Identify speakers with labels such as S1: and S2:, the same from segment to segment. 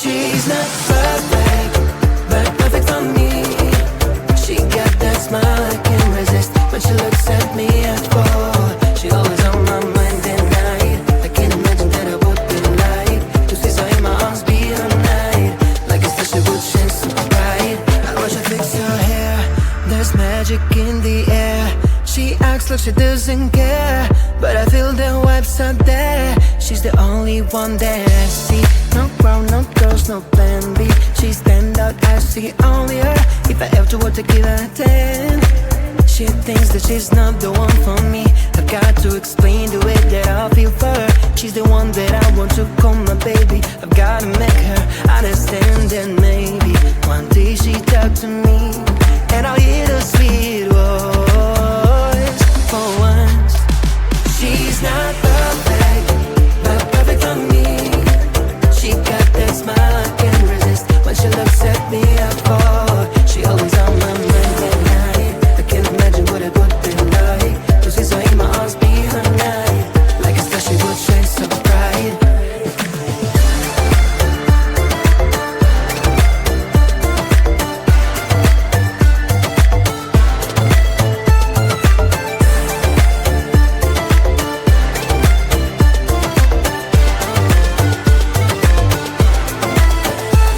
S1: She's not perfect, but perfect for me. She got that smile I can't resist. When she looks at me, I fall. She always on my mind at night. I can't imagine that I would be like to see her in my arms be all night. Like it's such a good chance so bright. I watch her fix her hair. There's magic in the air. She acts like she doesn't care, but I feel the vibes are there. She's the only one that I see. No crowd, no girls, no plan B. She stand out, I see only her. If I ever were to give her a 10, she thinks that she's not the one for me. I've got to explain the way that I feel for her. She's the one that I want to call my baby. I've gotta make her understand that maybe one day she talk to me and I'll hear the sweet voice for once. She's not perfect, but perfect for me. She got that smile I can't resist. When she looks at me, I fall. She always on my mind at night. I can't imagine what it would be like to see her in my arms be her night. Like a star, she would shine so bright.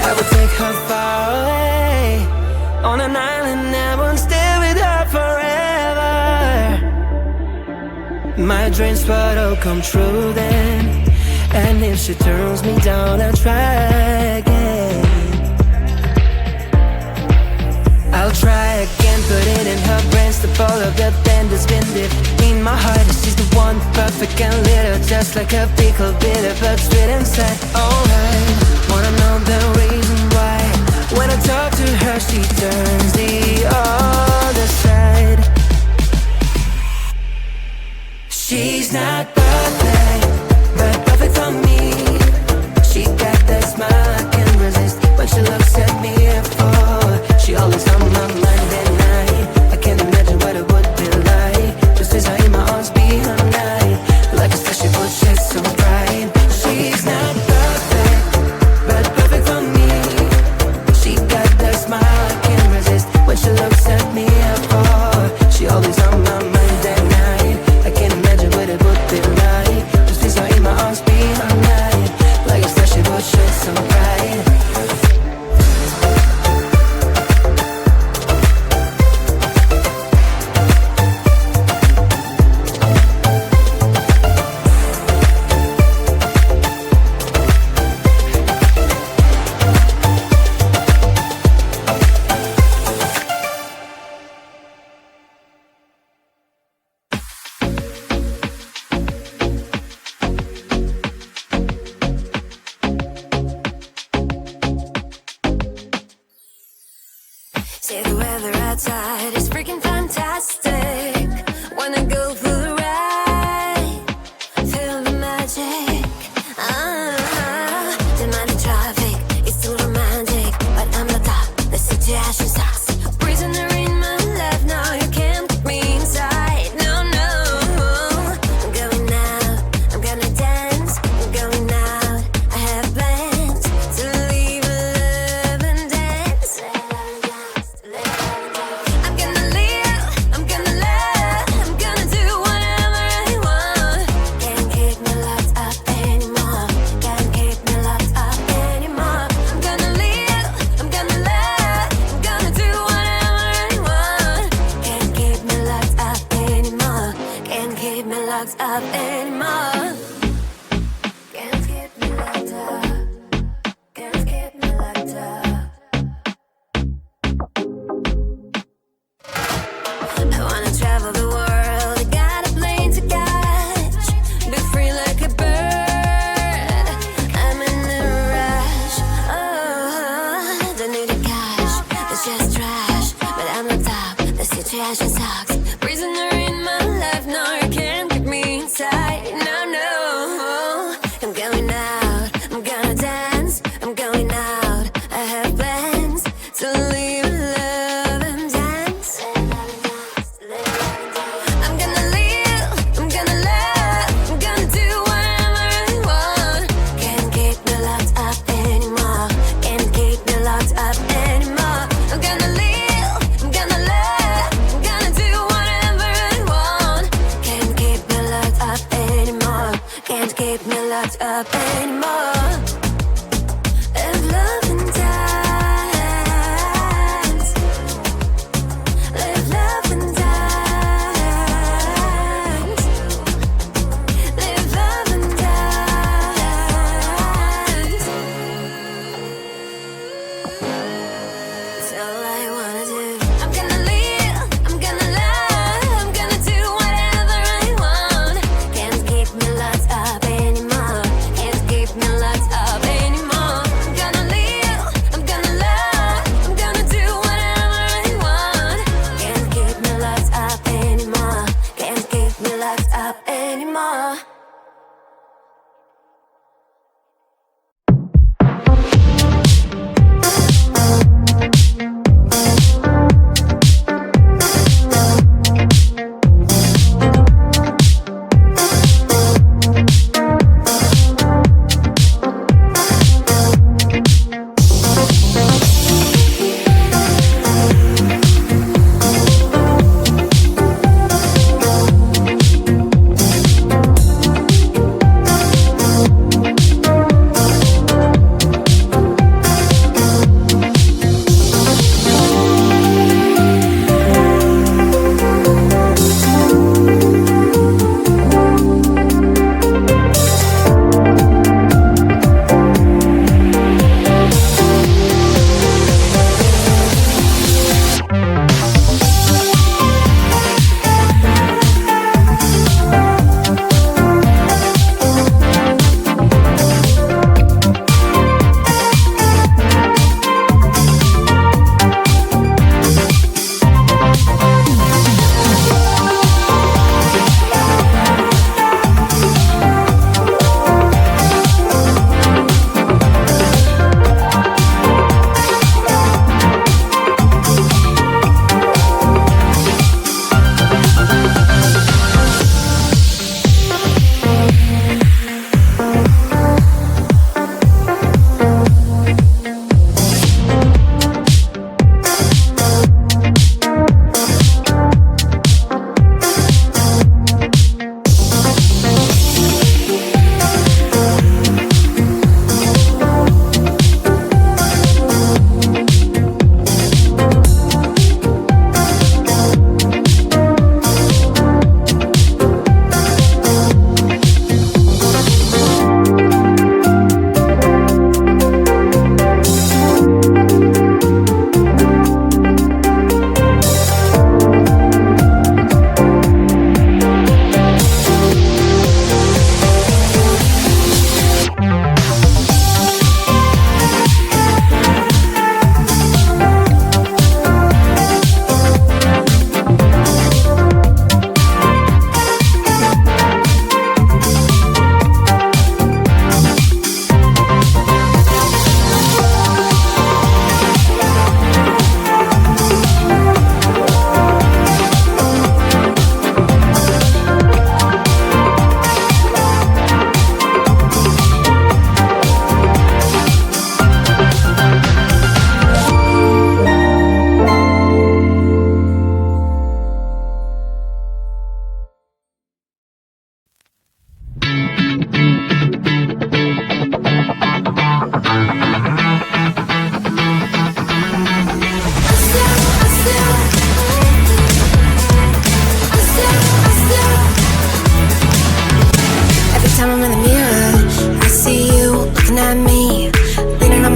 S1: I would take her far away on an island. I won't stay with her forever. My dreams would all come true then. And if she turns me down, I'll try again. I'll try again, put it in her brains to follow the band that's been deep in my heart. She's the one, perfect and little, just like a pickle, bitter but sweet inside. Alright, wanna know the reason why? When I talk to her, she turns the other side. She's not perfect, but perfect for me. She got that smile I can't resist. When she looks at me, I fall. She always on my mind at night. I can't imagine what it would be like to see her in my arms be all night. Like a star, she would shine so bright. She's not perfect, but perfect for me. She got that smile I can't resist. When she looks at me, I fall. She always on my mind at night. I can't imagine what it would be like to see her in my arms be all night. Like a star, she would shine so bright.
S2: Say the weather outside is freaking fantastic. Wanna go for the ride, feel the magic. Demand the traffic, it's too romantic, but I'm not up. The situation sucks. Prisoner in my life now, you can't put me inside. No, no. I'm going out, I'm gonna dance. I'm going out, I have plans to leave a love and dance. I'm gonna leave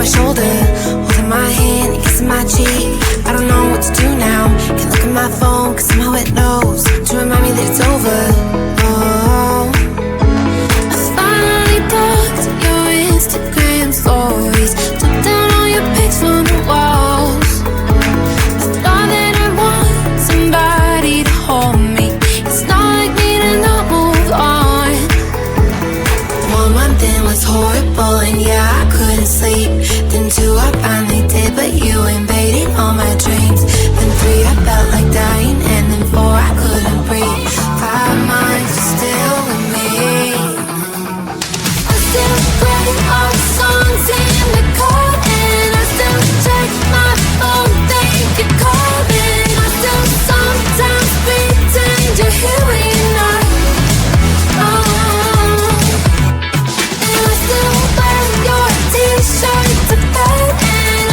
S2: my shoulder, holding my hand, kissing my cheek. I don't know what to do now. Can't look at my phone, cause somehow it knows to remind me that it's over. Oh, I finally looked at your Instagram stories, took down all your pics from the walls. I thought that I want somebody to hold me. It's not like me to not move on. 1 month in was horrible, and yeah, I couldn't sleep. Then 2, I finally did, but you invaded all my dreams. Then 3, I felt like dying, and then 4, I couldn't breathe. 5 months, you're still with me. I still play all the songs in the car, and I still check my phone, think you're calling. I still sometimes pretend you're here when you're not. Oh, and I still wear your t-shirt to bed, and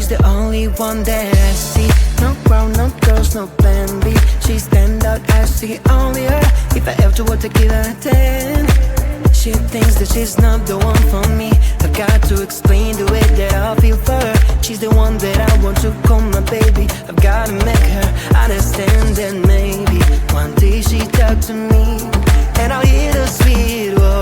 S1: She's the only one that I see. No brown, no girls, no plan B. She stand out, I see only her. If I ever were to give her a 10, she thinks that she's not the one for me. I've got to explain the way that I feel for her. She's the one that I want to call my baby. I've got to make her understand that maybe one day she talk to me and I'll hear the sweet words.